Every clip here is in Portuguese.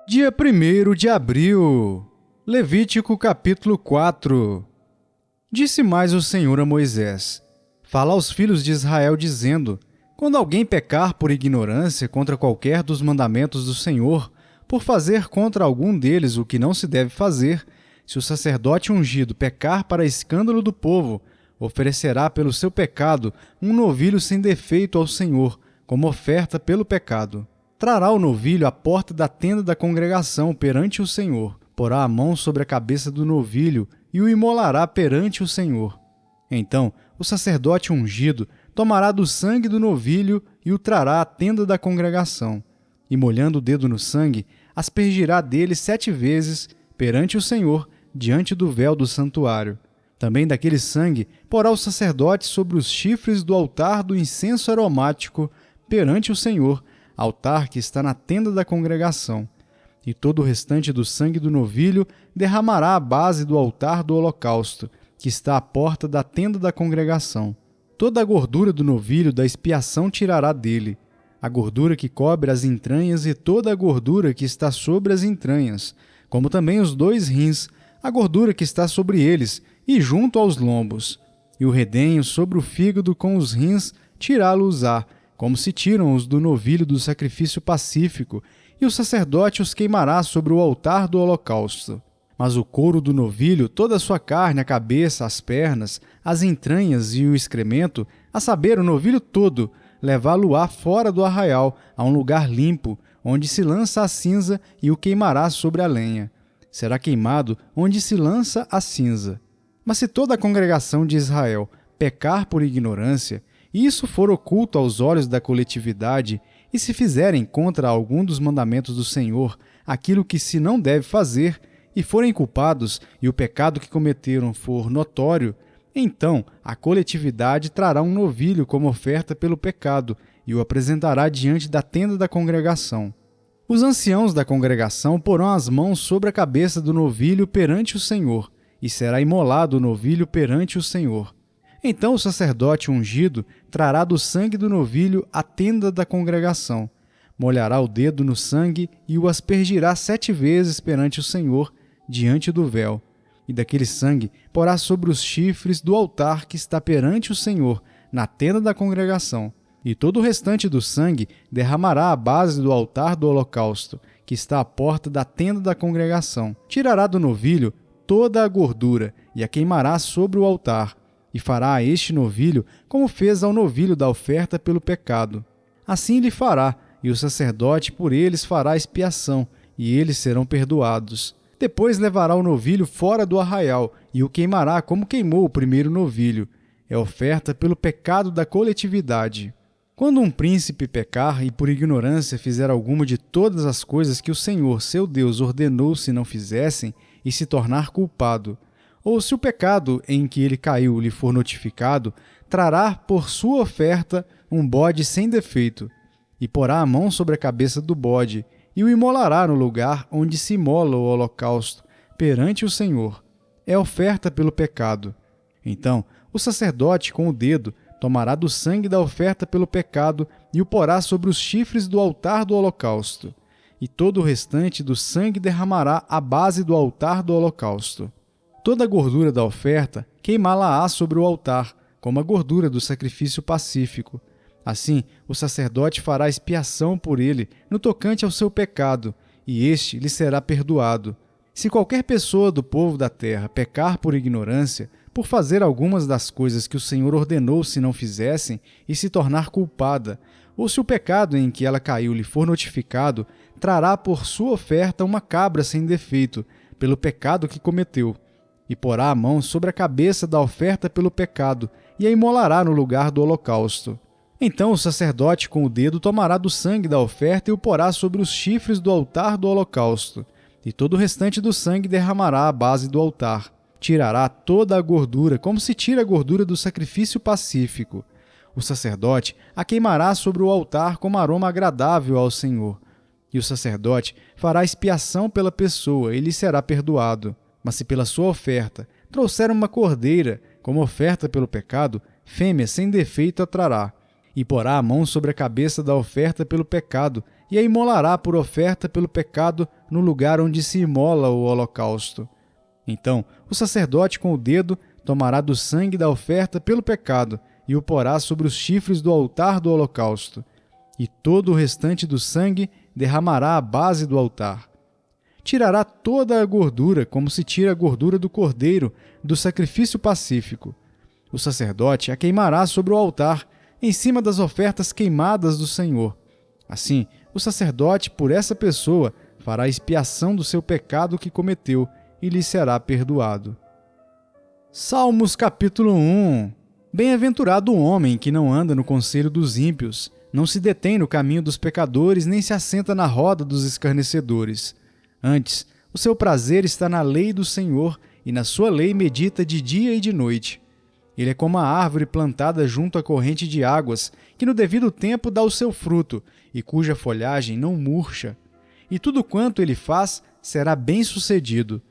Dia 1º de abril, Levítico capítulo 4. Disse mais o Senhor a Moisés: Fala aos filhos de Israel, dizendo: Quando alguém pecar por ignorância contra qualquer dos mandamentos do Senhor, por fazer contra algum deles o que não se deve fazer, se o sacerdote ungido pecar para escândalo do povo, oferecerá pelo seu pecado um novilho sem defeito ao Senhor, como oferta pelo pecado. Trará o novilho à porta da tenda da congregação perante o Senhor, porá a mão sobre a cabeça do novilho e o imolará perante o Senhor. Então, o sacerdote ungido tomará do sangue do novilho e o trará à tenda da congregação, e molhando o dedo no sangue, aspergirá dele 7 vezes perante o Senhor, diante do véu do santuário. Também daquele sangue porá o sacerdote sobre os chifres do altar do incenso aromático perante o Senhor, altar que está na tenda da congregação. E todo o restante do sangue do novilho derramará à base do altar do holocausto, que está à porta da tenda da congregação. Toda a gordura do novilho da expiação tirará dele, a gordura que cobre as entranhas e toda a gordura que está sobre as entranhas, como também os 2 rins, a gordura que está sobre eles e junto aos lombos, e o redenho sobre o fígado com os rins tirá-lo-usá, como se tiram os do novilho do sacrifício pacífico, e o sacerdote os queimará sobre o altar do holocausto. Mas o couro do novilho, toda a sua carne, a cabeça, as pernas, as entranhas e o excremento, a saber, o novilho todo, levá-lo-á fora do arraial, a um lugar limpo, onde se lança a cinza, e o queimará sobre a lenha. Será queimado onde se lança a cinza. Mas se toda a congregação de Israel pecar por ignorância, e isso for oculto aos olhos da coletividade, e se fizerem contra algum dos mandamentos do Senhor aquilo que se não deve fazer, e forem culpados, e o pecado que cometeram for notório, então a coletividade trará um novilho como oferta pelo pecado, e o apresentará diante da tenda da congregação. Os anciãos da congregação porão as mãos sobre a cabeça do novilho perante o Senhor, e será imolado o novilho perante o Senhor. Então o sacerdote ungido trará do sangue do novilho a tenda da congregação, molhará o dedo no sangue e o aspergirá 7 vezes perante o Senhor, diante do véu. E daquele sangue porá sobre os chifres do altar que está perante o Senhor, na tenda da congregação. E todo o restante do sangue derramará à base do altar do holocausto, que está à porta da tenda da congregação. Tirará do novilho toda a gordura e a queimará sobre o altar, e fará a este novilho como fez ao novilho da oferta pelo pecado. Assim lhe fará, e o sacerdote por eles fará expiação, e eles serão perdoados. Depois levará o novilho fora do arraial, e o queimará como queimou o primeiro novilho. É oferta pelo pecado da coletividade. Quando um príncipe pecar e por ignorância fizer alguma de todas as coisas que o Senhor, seu Deus, ordenou se não fizessem, e se tornar culpado, ou se o pecado em que ele caiu lhe for notificado, trará por sua oferta um bode sem defeito, e porá a mão sobre a cabeça do bode, e o imolará no lugar onde se imola o holocausto, perante o Senhor. É oferta pelo pecado. Então, o sacerdote, com o dedo, tomará do sangue da oferta pelo pecado e o porá sobre os chifres do altar do holocausto, e todo o restante do sangue derramará à base do altar do holocausto. Toda a gordura da oferta queimá-la-á sobre o altar, como a gordura do sacrifício pacífico. Assim, o sacerdote fará expiação por ele no tocante ao seu pecado, e este lhe será perdoado. Se qualquer pessoa do povo da terra pecar por ignorância, por fazer algumas das coisas que o Senhor ordenou se não fizessem, e se tornar culpada, ou se o pecado em que ela caiu lhe for notificado, trará por sua oferta uma cabra sem defeito, pelo pecado que cometeu, e porá a mão sobre a cabeça da oferta pelo pecado, e a imolará no lugar do holocausto. Então o sacerdote com o dedo tomará do sangue da oferta e o porá sobre os chifres do altar do holocausto, e todo o restante do sangue derramará à base do altar. Tirará toda a gordura, como se tira a gordura do sacrifício pacífico. O sacerdote a queimará sobre o altar como aroma agradável ao Senhor. E o sacerdote fará expiação pela pessoa e lhe será perdoado. Mas se pela sua oferta trouxer uma cordeira como oferta pelo pecado, fêmea sem defeito a trará. e porá a mão sobre a cabeça da oferta pelo pecado, e a imolará por oferta pelo pecado no lugar onde se imola o holocausto. Então, o sacerdote com o dedo tomará do sangue da oferta pelo pecado e o porá sobre os chifres do altar do holocausto, e todo o restante do sangue derramará à base do altar. Tirará toda a gordura, como se tira a gordura do cordeiro, do sacrifício pacífico. O sacerdote a queimará sobre o altar, em cima das ofertas queimadas do Senhor. Assim, o sacerdote, por essa pessoa, fará expiação do seu pecado que cometeu e lhe será perdoado. Salmos capítulo 1. Bem-aventurado o homem que não anda no conselho dos ímpios, não se detém no caminho dos pecadores, nem se assenta na roda dos escarnecedores. Antes, o seu prazer está na lei do Senhor, e na sua lei medita de dia e de noite. Ele é como a árvore plantada junto à corrente de águas, que no devido tempo dá o seu fruto, e cuja folhagem não murcha. E tudo quanto ele faz será bem-sucedido.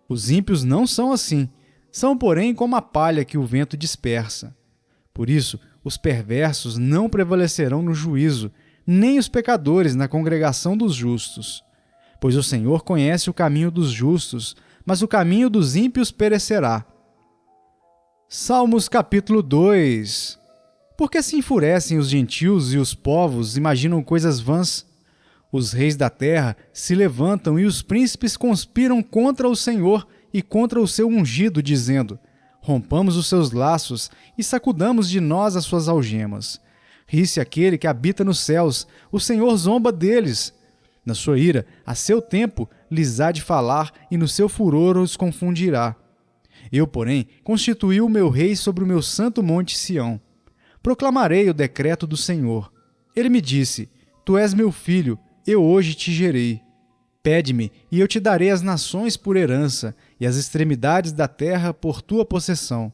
Os ímpios não são assim, são, porém, como a palha que o vento dispersa. Por isso, os perversos não prevalecerão no juízo, nem os pecadores na congregação dos justos. Pois o Senhor conhece o caminho dos justos, mas o caminho dos ímpios perecerá. Salmos capítulo 2. Por que se enfurecem os gentios e os povos imaginam coisas vãs? Os reis da terra se levantam e os príncipes conspiram contra o Senhor e contra o seu ungido, dizendo: rompamos os seus laços e sacudamos de nós as suas algemas. Ri-se aquele que habita nos céus, o Senhor zomba deles. Na sua ira, a seu tempo, lhes há de falar, e no seu furor os confundirá. Eu, porém, constituí o meu rei sobre o meu santo monte Sião. Proclamarei o decreto do Senhor. Ele me disse: tu és meu filho, eu hoje te gerei. Pede-me, e eu te darei as nações por herança, e as extremidades da terra por tua possessão.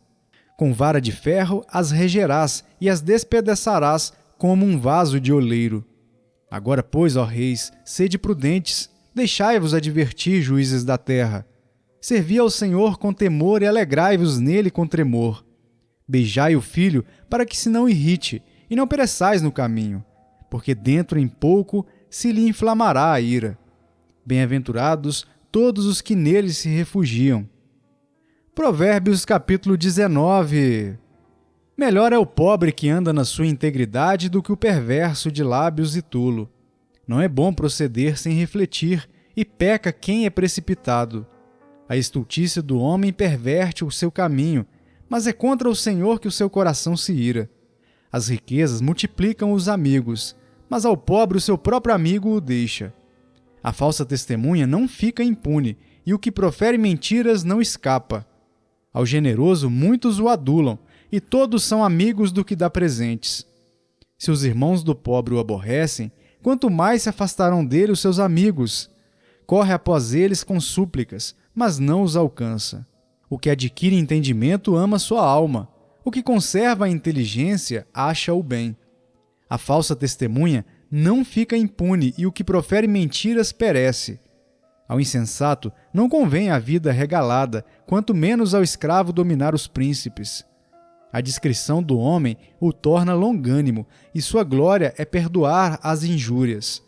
Com vara de ferro as regerás, e as despedaçarás como um vaso de oleiro. Agora, pois, ó reis, sede prudentes, deixai-vos advertir, juízes da terra. Servi ao Senhor com temor e alegrai-vos nele com tremor. Beijai o filho, para que se não irrite, e não pereçais no caminho, porque dentro em pouco se lhe inflamará a ira. Bem-aventurados todos os que nele se refugiam. Provérbios capítulo 19. Melhor é o pobre que anda na sua integridade do que o perverso de lábios e tolo. Não é bom proceder sem refletir, e peca quem é precipitado. A estultícia do homem perverte o seu caminho, mas é contra o Senhor que o seu coração se ira. As riquezas multiplicam os amigos, mas ao pobre o seu próprio amigo o deixa. A falsa testemunha não fica impune, e o que profere mentiras não escapa. Ao generoso muitos o adulam, e todos são amigos do que dá presentes. Se os irmãos do pobre o aborrecem, quanto mais se afastarão dele os seus amigos. Corre após eles com súplicas, mas não os alcança. O que adquire entendimento ama sua alma. O que conserva a inteligência acha o bem. A falsa testemunha não fica impune, e o que profere mentiras perece. Ao insensato não convém a vida regalada, quanto menos ao escravo dominar os príncipes. A discrição do homem o torna longânimo, e sua glória é perdoar as injúrias.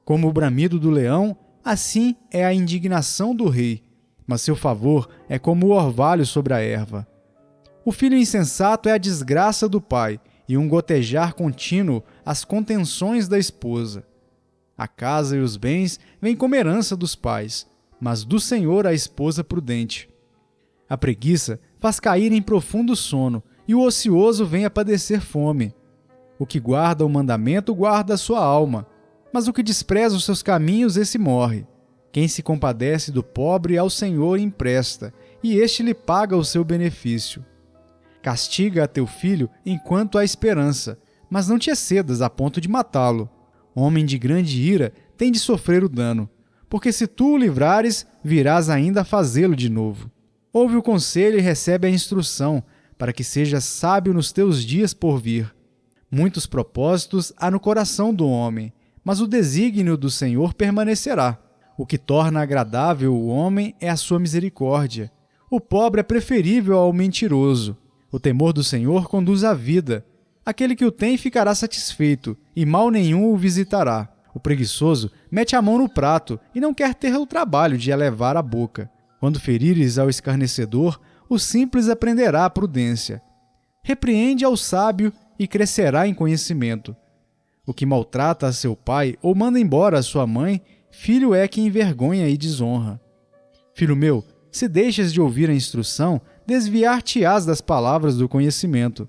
Como o bramido do leão, assim é a indignação do rei, mas seu favor é como o orvalho sobre a erva. O filho insensato é a desgraça do pai, e um gotejar contínuo as contenções da esposa. A casa e os bens vêm como herança dos pais, mas do Senhor a esposa prudente. A preguiça faz cair em profundo sono, e o ocioso vem a padecer fome. O que guarda o mandamento guarda a sua alma, mas o que despreza os seus caminhos, esse morre. Quem se compadece do pobre ao Senhor empresta, e este lhe paga o seu benefício. Castiga a teu filho enquanto há esperança, mas não te excedas a ponto de matá-lo. Homem de grande ira tem de sofrer o dano, porque se tu o livrares, virás ainda a fazê-lo de novo. Ouve o conselho e recebe a instrução, para que sejas sábio nos teus dias por vir. Muitos propósitos há no coração do homem, mas o desígnio do Senhor permanecerá. O que torna agradável o homem é a sua misericórdia. O pobre é preferível ao mentiroso. O temor do Senhor conduz à vida. Aquele que o tem ficará satisfeito, e mal nenhum o visitará. O preguiçoso mete a mão no prato e não quer ter o trabalho de a levar à boca. Quando ferires ao escarnecedor, o simples aprenderá a prudência. Repreende ao sábio e crescerá em conhecimento. O que maltrata a seu pai ou manda embora a sua mãe, filho é que envergonha e desonra. Filho meu, se deixas de ouvir a instrução, desviar-te-ás das palavras do conhecimento.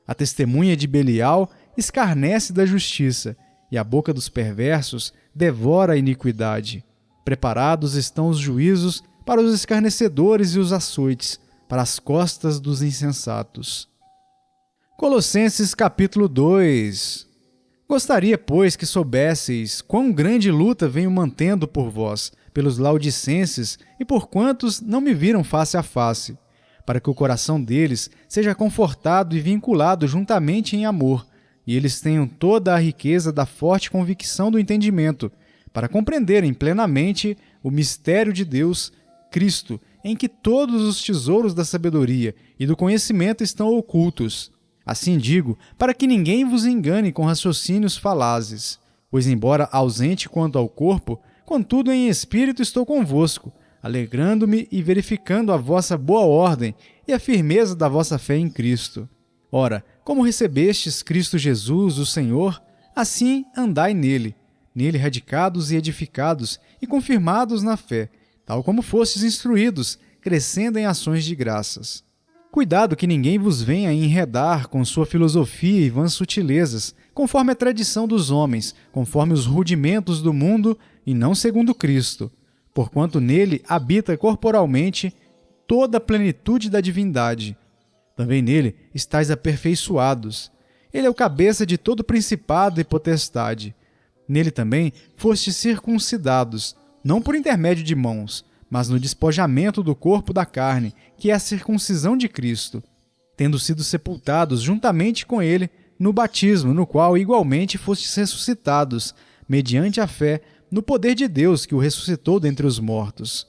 A testemunha de Belial escarnece da justiça, e a boca dos perversos devora a iniquidade. Preparados estão os juízos para os escarnecedores e os açoites, para as costas dos insensatos. Colossenses capítulo 2. Gostaria, pois, que soubesseis quão grande luta venho mantendo por vós, pelos laodicenses e por quantos não me viram face a face, para que o coração deles seja confortado e vinculado juntamente em amor, e eles tenham toda a riqueza da forte convicção do entendimento, para compreenderem plenamente o mistério de Deus, Cristo, em que todos os tesouros da sabedoria e do conhecimento estão ocultos. Assim digo, para que ninguém vos engane com raciocínios falazes. Pois, embora ausente quanto ao corpo, contudo em espírito estou convosco, alegrando-me e verificando a vossa boa ordem e a firmeza da vossa fé em Cristo. Ora, como recebestes Cristo Jesus, o Senhor, assim andai nele, radicados e edificados e confirmados na fé, tal como fostes instruídos, crescendo em ações de graças. Cuidado que ninguém vos venha enredar com sua filosofia e vãs sutilezas, conforme a tradição dos homens, conforme os rudimentos do mundo e não segundo Cristo, porquanto nele habita corporalmente toda a plenitude da divindade. Também nele estáis aperfeiçoados. Ele é o cabeça de todo principado e potestade. Nele também fostes circuncidados, não por intermédio de mãos, mas no despojamento do corpo da carne, que é a circuncisão de Cristo, tendo sido sepultados juntamente com ele no batismo, no qual igualmente fostes ressuscitados, mediante a fé no poder de Deus que o ressuscitou dentre os mortos.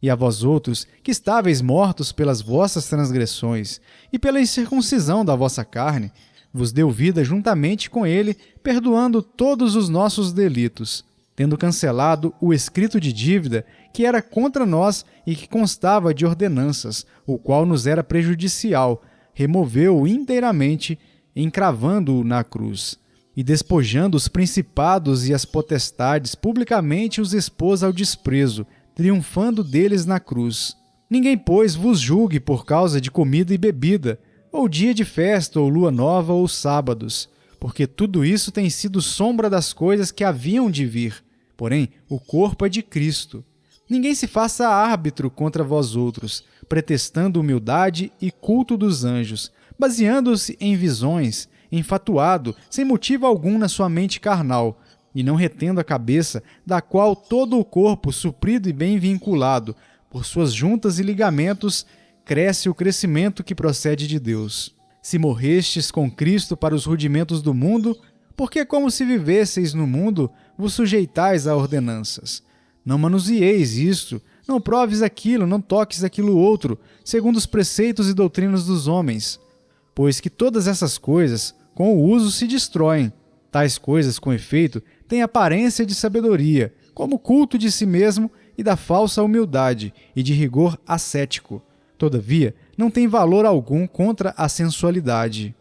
E a vós outros, que estáveis mortos pelas vossas transgressões e pela incircuncisão da vossa carne, vos deu vida juntamente com ele, perdoando todos os nossos delitos, tendo cancelado o escrito de dívida que era contra nós e que constava de ordenanças, o qual nos era prejudicial, removeu-o inteiramente, encravando-o na cruz. E despojando os principados e as potestades, publicamente os expôs ao desprezo, triunfando deles na cruz. Ninguém, pois, vos julgue por causa de comida e bebida, ou dia de festa, ou lua nova, ou sábados, porque tudo isso tem sido sombra das coisas que haviam de vir. Porém, o corpo é de Cristo. Ninguém se faça árbitro contra vós outros, pretextando humildade e culto dos anjos, baseando-se em visões, enfatuado, sem motivo algum na sua mente carnal, e não retendo a cabeça, da qual todo o corpo, suprido e bem vinculado, por suas juntas e ligamentos, cresce o crescimento que procede de Deus. Se morrestes com Cristo para os rudimentos do mundo, porque como se vivesseis no mundo, vos sujeitais a ordenanças. Não manuseeis isto, não proves aquilo, não toques aquilo outro, segundo os preceitos e doutrinas dos homens, pois que todas essas coisas, com o uso, se destroem. Tais coisas, com efeito, têm aparência de sabedoria, como culto de si mesmo e da falsa humildade e de rigor ascético. Todavia, não tem valor algum contra a sensualidade.